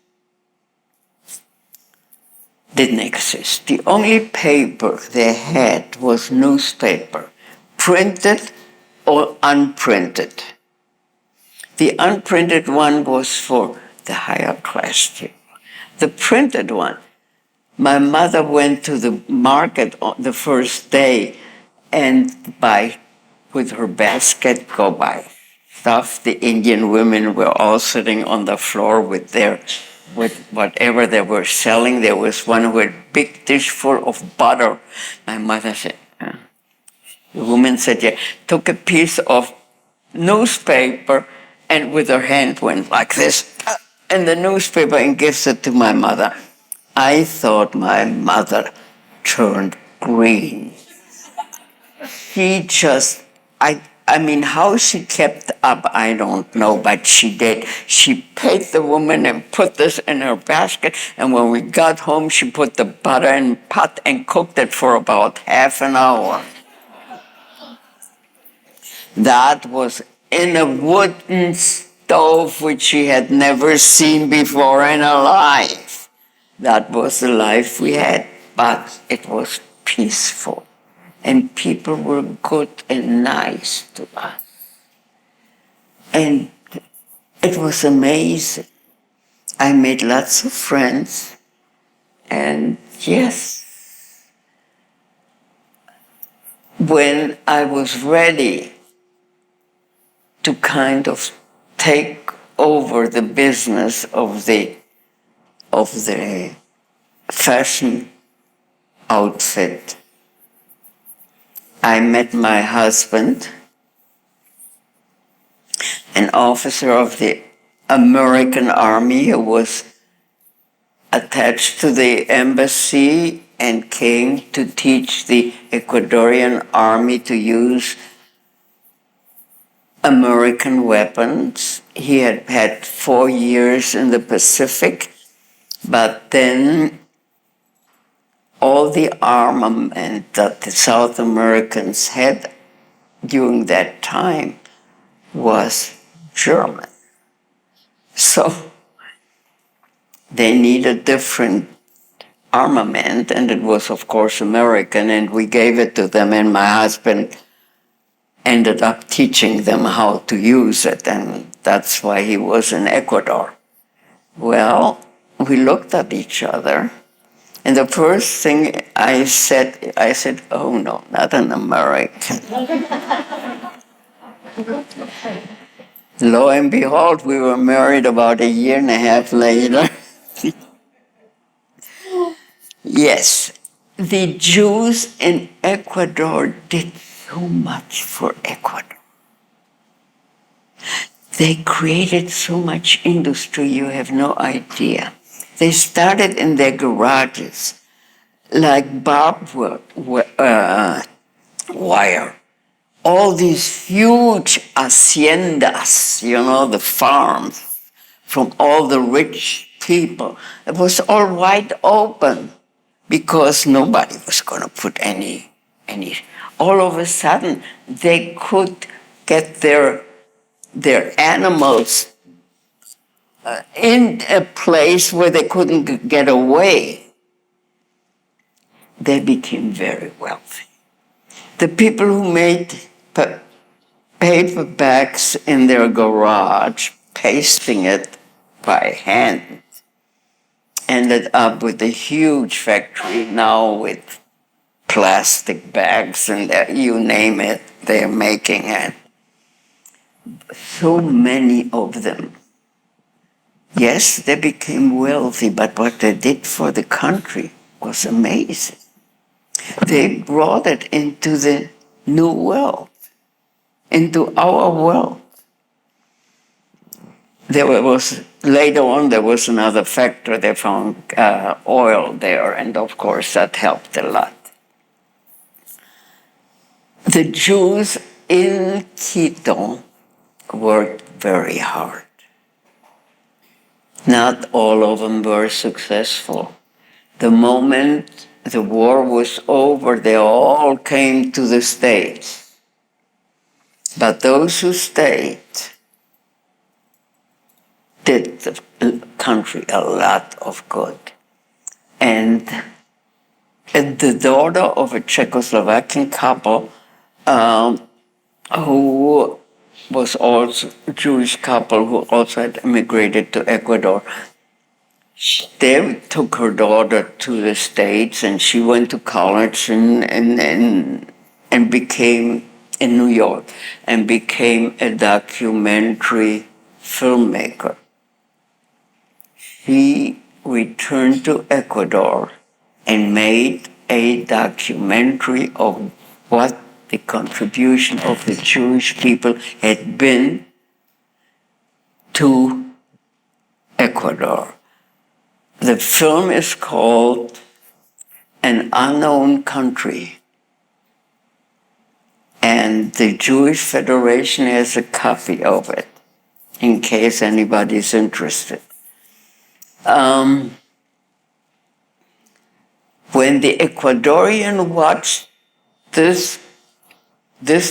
didn't exist. The only paper they had was newspaper, printed or unprinted. The unprinted one was for the higher class people. The printed one, my mother went to the market on the first day and with her basket, go buy stuff. The Indian women were all sitting on the floor with whatever they were selling. There was one who had a big dish full of butter. My mother said, the woman said, yeah, took a piece of newspaper and with her hand went like this, and the newspaper, and gives it to my mother. I thought my mother turned green. She just, I mean, how she kept up, I don't know, but she did. She paid the woman and put this in her basket, and when we got home, she put the butter in a pot and cooked it for about half an hour. That was in a wooden stove, which she had never seen before in her life. That was the life we had, but it was peaceful. And people were good and nice to us. And it was amazing. I made lots of friends. And yes, when I was ready to kind of take over the business of the fashion outfit, I met my husband, an officer of the American Army who was attached to the embassy and came to teach the Ecuadorian Army to use American weapons. He had had 4 years in the Pacific, but then all the armament that the South Americans had during that time was German. So they needed different armament, and it was, of course, American, and we gave it to them, and my husband ended up teaching them how to use it, and that's why he was in Ecuador. Well, we looked at each other, and the first thing I said, oh no, not an American. Lo and behold, we were married about a year and a half later. Yes, the Jews in Ecuador did so much for Ecuador. They created so much industry, you have no idea. They started in their garages, like barbed wire. All these huge haciendas, the farms from all the rich people. It was all wide open because nobody was going to put any. All of a sudden, they could get their animals in a place where they couldn't get away. They became very wealthy. The people who made paper bags in their garage, pasting it by hand, ended up with a huge factory now with plastic bags and you name it, they're making it. So many of them. Yes, they became wealthy, but what they did for the country was amazing. They brought it into the new world, into our world. later on there was another factor. They found oil there, and of course that helped a lot. The Jews in Quito worked very hard. Not all of them were successful. The moment the war was over, they all came to the States. But those who stayed did the country a lot of good. And the daughter of a Czechoslovakian couple who was also a Jewish couple who also had immigrated to Ecuador, they took her daughter to the States, and she went to college and became in New York and became a documentary filmmaker. She returned to Ecuador and made a documentary of what the contribution of the Jewish people had been to Ecuador. The film is called An Unknown Country, and the Jewish Federation has a copy of it, in case anybody's interested. When the Ecuadorian watched this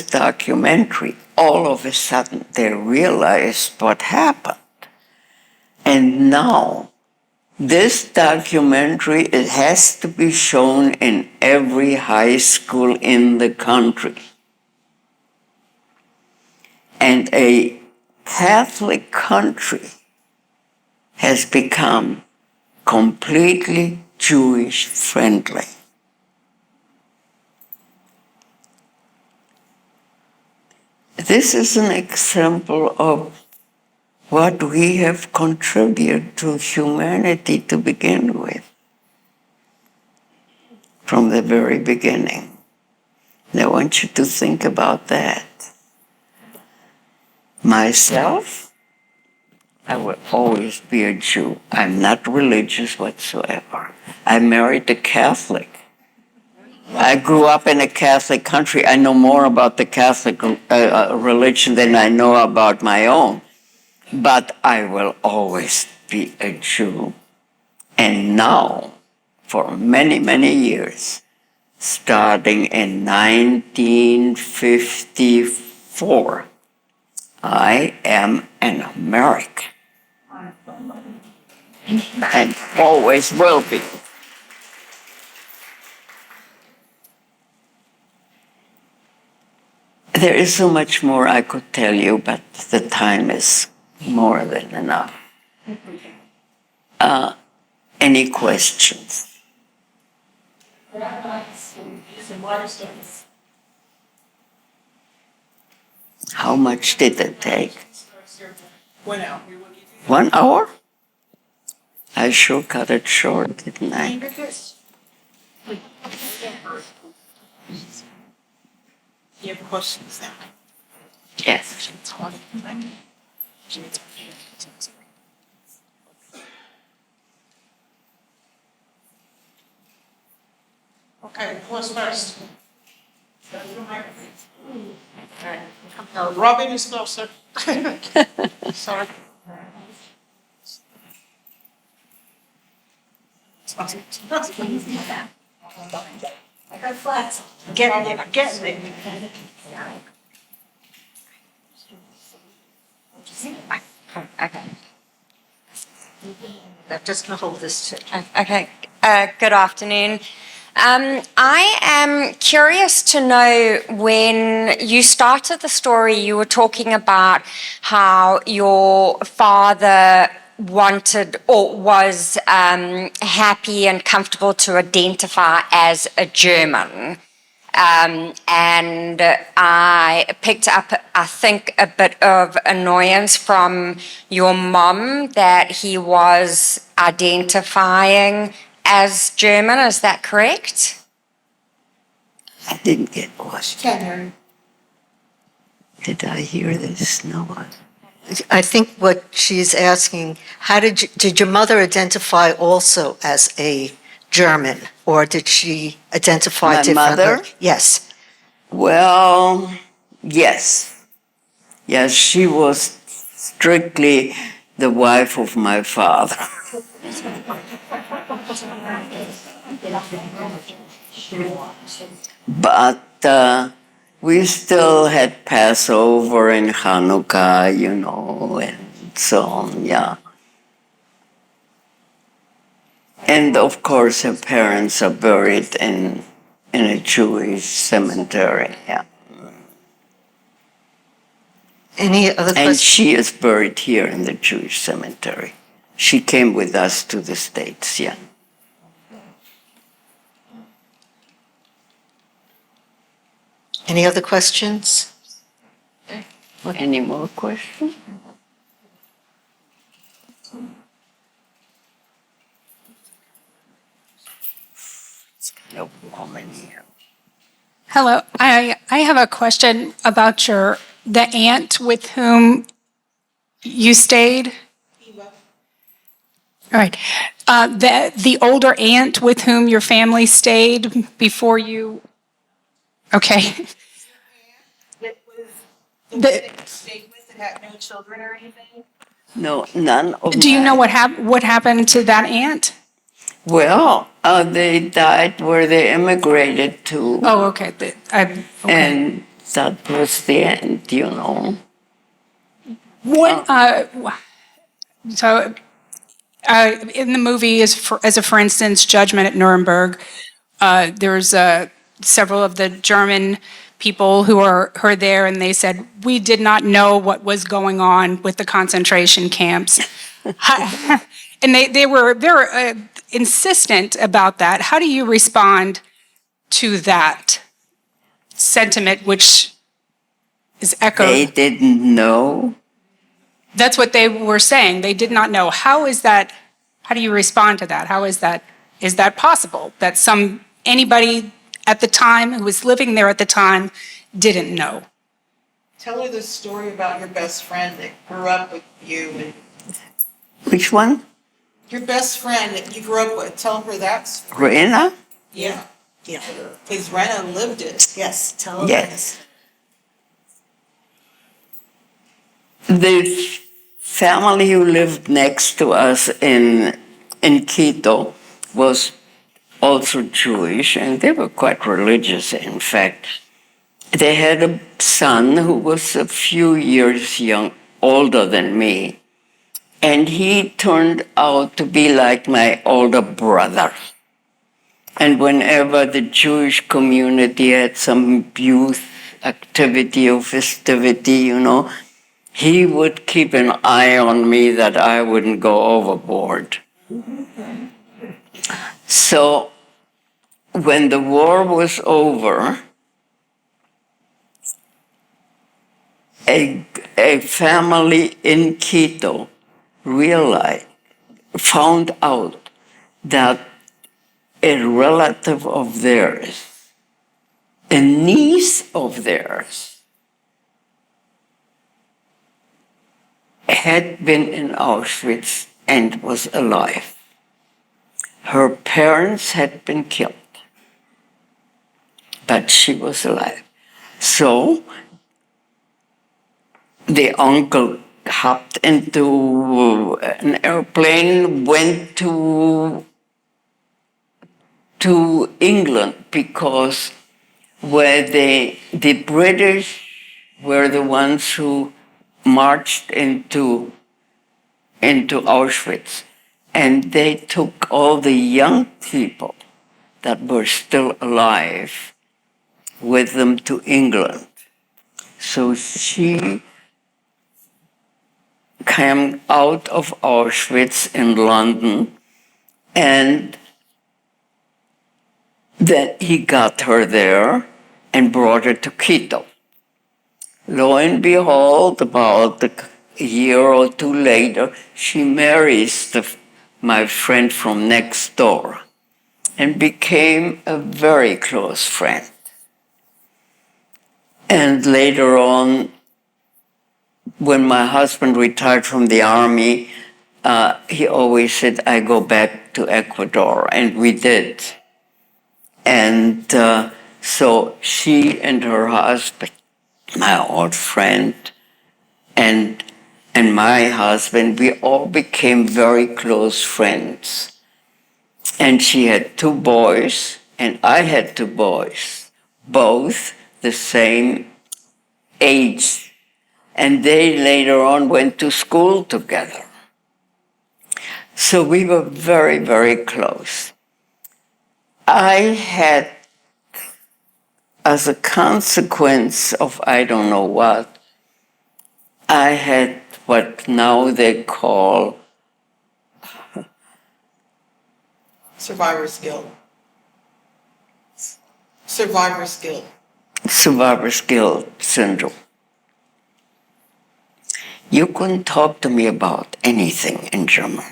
documentary, all of a sudden they realized what happened. And now, this documentary, it has to be shown in every high school in the country. And a Catholic country has become completely Jewish friendly. This is an example of what we have contributed to humanity to begin with, from the very beginning. And I want you to think about that. Myself, I will always be a Jew. I'm not religious whatsoever. I married a Catholic. I grew up in a Catholic country. I know more about the Catholic religion than I know about my own. But I will always be a Jew. And now, for many, many years, starting in 1954, I am an American. And always will be. There is so much more I could tell you, but the time is more than enough. Any questions? How much did it take? 1 hour. 1 hour? I sure cut it short, didn't I? You have questions now? Yes. Okay, who's first? Robin is closer. Sorry. Getting there, getting there. Okay. I'm just going to hold this too. Okay, good afternoon. I am curious to know, when you started the story, you were talking about how your father wanted or was happy and comfortable to identify as a German. And I picked up, I think, a bit of annoyance from your mom that he was identifying as German. Is that correct? I didn't get what. Did I hear this? No one. I think what she's asking, did your mother identify also as a German, or did she identify My differently? mother? Yes. Well, yes. Yes, she was strictly the wife of my father. But we still had Passover and Hanukkah, and so on, yeah. And of course, her parents are buried in a Jewish cemetery, yeah. Any other And questions? she is buried here in the Jewish cemetery. She came with us to the States, yeah. Any other questions? Any more questions? No woman here. Hello, I have a question about the aunt with whom you stayed. All right, the older aunt with whom your family stayed before you. Okay. That was the The- one that you stayed with that had no children or anything? No, none of Do you know my- what happened to that aunt? Well, they died where they immigrated to, Oh, okay. Okay. and that was the end. What? So, in the movie, as a for instance, Judgment at Nuremberg, there's several of the German people who are there, and they said we did not know what was going on with the concentration camps, and they're insistent about that. How do you respond to that sentiment, which is echoed? They didn't know. That's what they were saying. They did not know. How is that? How do you respond to that? How is that? Is that possible that anybody at the time who was living there at the time didn't know? Tell her the story about your best friend that grew up with you. And Which one? your best friend that you grew up with. Tell her that story. Rena? Yeah, Yeah. because Rena lived it. Yes, tell her. Yes. The family who lived next to us in Quito was also Jewish, and they were quite religious, in fact. They had a son who was a few years older than me, and he turned out to be like my older brother. And whenever the Jewish community had some youth activity or festivity, he would keep an eye on me that I wouldn't go overboard. So when the war was over, a family in Quito found out that a relative of theirs, a niece of theirs, had been in Auschwitz and was alive. Her parents had been killed, but she was alive. So the uncle hopped into an airplane, went to England, because where the British were the ones who marched into Auschwitz, and they took all the young people that were still alive with them to England. So she came out of Auschwitz in London, and then he got her there and brought her to Quito. Lo and behold, about a year or two later, she marries my friend from next door and became a very close friend. And later on, when my husband retired from the army, he always said, I go back to Ecuador, and we did. And so she and her husband, my old friend, and my husband, we all became very close friends. And she had 2 boys, and I had 2 boys, both the same age. And they later on went to school together. So we were very, very close. I had, as a consequence of I don't know what, I had what now they call Survivor's guilt. Survivor's guilt. survivor's guilt syndrome. You couldn't talk to me about anything in German.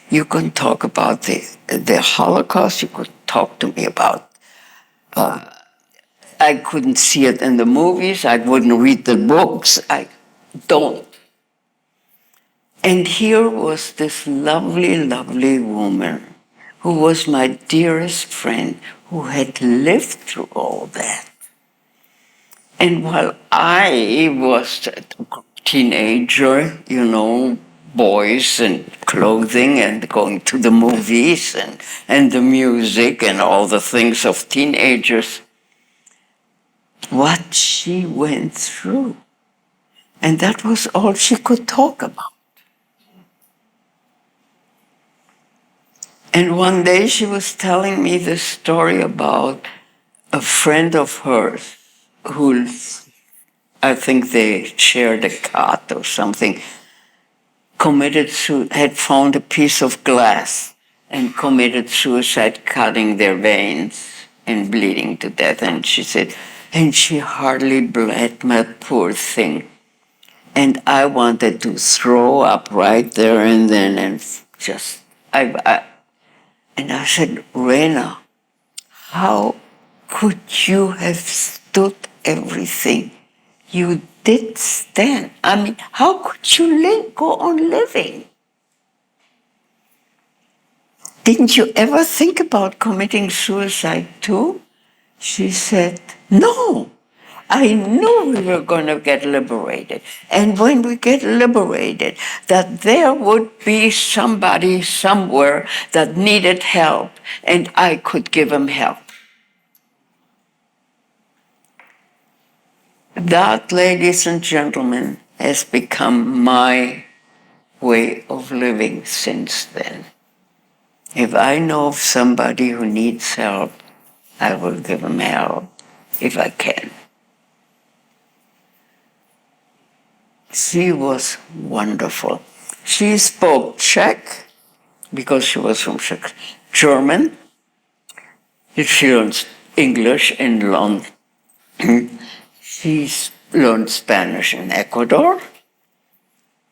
You couldn't talk about the Holocaust. You could talk to me about. I couldn't see it in the movies. I wouldn't read the books. I don't. And here was this lovely, lovely woman who was my dearest friend, who had lived through all that. And while I was a teenager, you know, boys and clothing and going to the movies and the music and all the things of teenagers, what she went through. And that was all she could talk about. And one day she was telling me this story about a friend of hers who, I think they shared a cot or something, had found a piece of glass and committed suicide, cutting their veins and bleeding to death. And she said, and she hardly bled, my poor thing. And I wanted to throw up right there and then, and just, and I said, Rena, how could you have stood everything you did stand? I mean, how could you go on living? Didn't you ever think about committing suicide too? She said, no. I knew we were going to get liberated. And when we get liberated, that there would be somebody somewhere that needed help, and I could give him help. That, ladies and gentlemen, has become my way of living since then. If I know of somebody who needs help, I will give him help if I can. She was wonderful. She spoke Czech because she was from Czech, German. She learned English in London. She learned Spanish in Ecuador.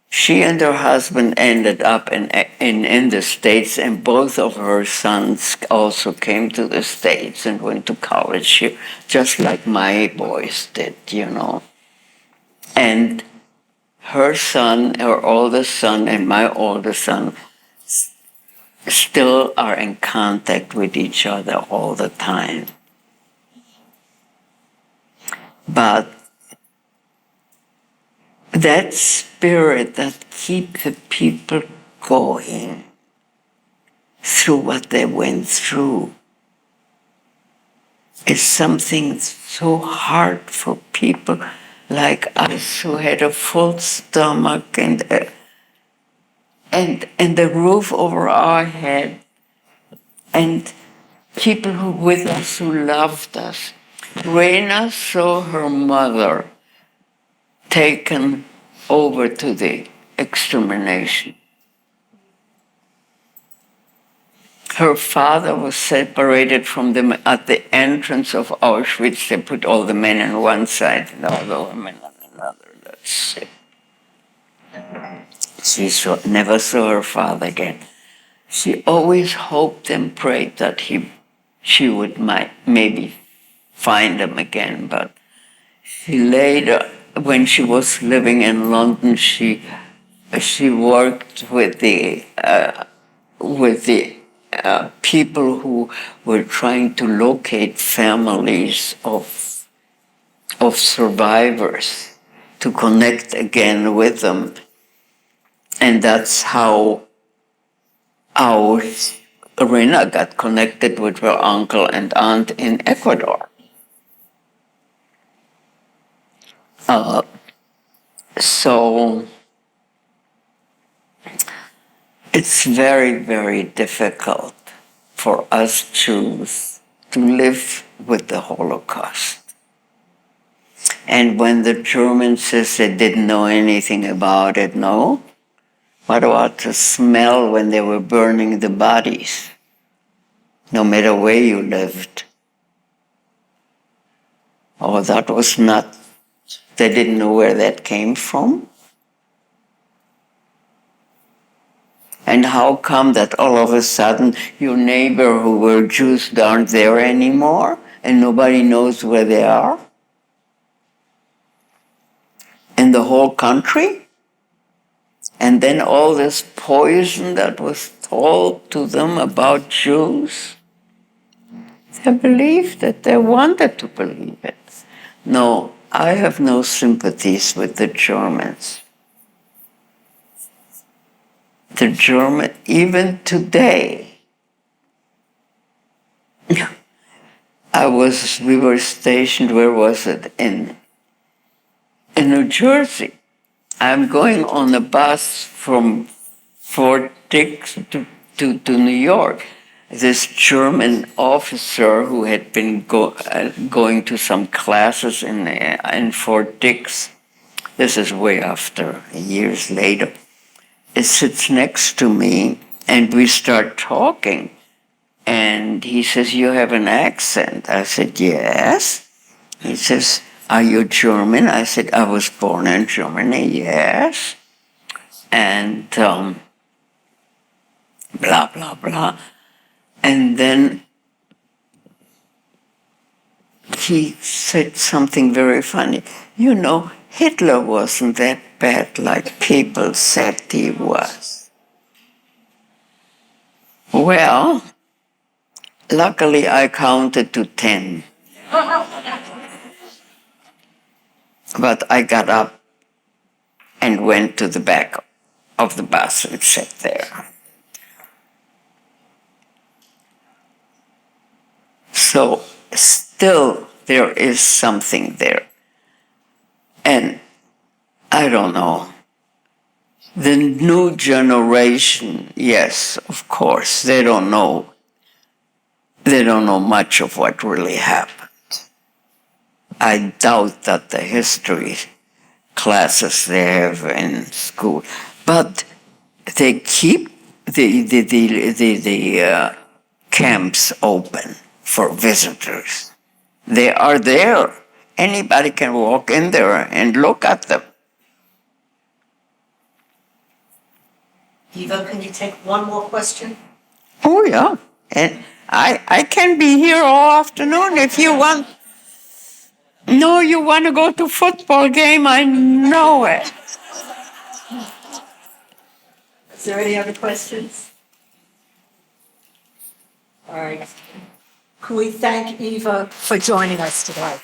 She and her husband ended up in the States, and both of her sons also came to the States and went to college here, just like my boys did, you know. And her son, her oldest son, and my oldest son still are in contact with each other all the time. But that spirit that keeps the people going through what they went through is something so hard for people like us who had a full stomach and the roof over our head, and people who with us who loved us. Rena saw her mother taken over to the extermination. Her father was separated from them at the entrance of Auschwitz. They put all the men on one side and all the women on another. That's it. She never saw her father again. She always hoped and prayed that she would maybe find him again, but she later when she was living in London, she worked with the people who were trying to locate families of survivors to connect again with them. And that's how Rena got connected with her uncle and aunt in Ecuador. So it's very, very difficult for us Jews to live with the Holocaust. And when the Germans says they didn't know anything about it, no. What about the smell when they were burning the bodies? No matter where you lived. Oh, that was not, they didn't know where that came from. And how come that all of a sudden your neighbor who were Jews aren't there anymore and nobody knows where they are? In the whole country? And then all this poison that was told to them about Jews? They believed it. They wanted to believe it. No, I have no sympathies with the Germans. The German, even today, we were stationed, where was it? In New Jersey. I'm going on a bus from Fort Dix to New York. This German officer who had been going to some classes in Fort Dix, this is way after, years later, it sits next to me and we start talking. And he says, "You have an accent." I said, "Yes." He says, "Are you German?" I said, "I was born in Germany." "Yes." And blah, blah, blah. And then he said something very funny. "You know, Hitler wasn't that bad like people said he was." Well, luckily I counted to 10. But I got up and went to the back of the bus and sat there. So still there is something there. And I don't know. The new generation, yes, of course, they don't know. They don't know much of what really happened. I doubt that the history classes they have in school, but they keep the camps open for visitors. They are there. Anybody can walk in there and look at them. Eva, can you take one more question? Oh, yeah. And I can be here all afternoon if you want. No, you want to go to football game? I know it. Is there any other questions? All right. Can we thank Eva for joining us today?